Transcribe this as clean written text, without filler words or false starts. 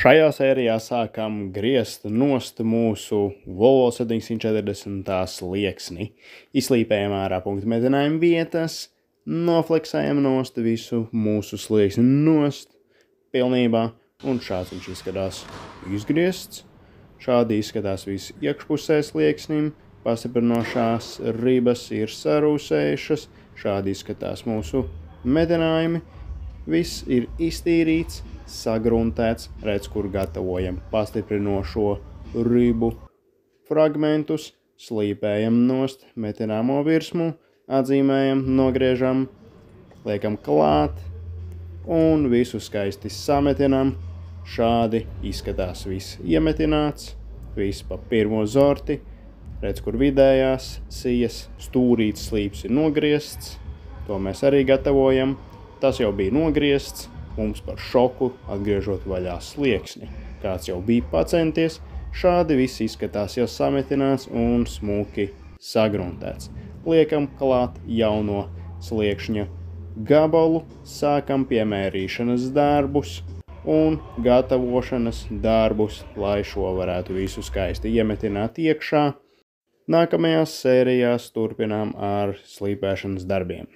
Šajā sērijā sākam griezt nost mūsu Volvo 740 slieksni. Izslīpējam ārā punktu medinājuma vietas, nofleksējam nost visu mūsu slieksni nost pilnībā, un šāds viņš izskatās izgriezts. Šādi izskatās viss iekšpusē slieksnim, pastiprinošās ribas ir sarūsējušas, šādi izskatās mūsu medinājumi. Viss ir iztīrīts, sagruntēts, redz, kur gatavojam pastiprinošo ribu fragmentus, slīpējam nost metināmo virsmu, atzīmējam, nogriežam, liekam klāt un visu skaisti sametinam. Šādi izskatās viss iemetināts, viss pa pirmo zorti, redz, kur vidējās sijas stūrīts slīps ir nogriezts, to mēs arī gatavojam. Tas jau bija nogriezts, mums par šoku atgriežot vaļā slieksni. Kāds jau bija pacenties, šādi viss izskatās jau sametināts un smuki sagruntēts. Liekam klāt jauno sliekšņa gabalu, sākam piemērīšanas darbus un gatavošanas darbus, lai šo varētu visu skaisti iemetināt iekšā. Nākamajās sērijās turpinām ar slīpēšanas darbiem.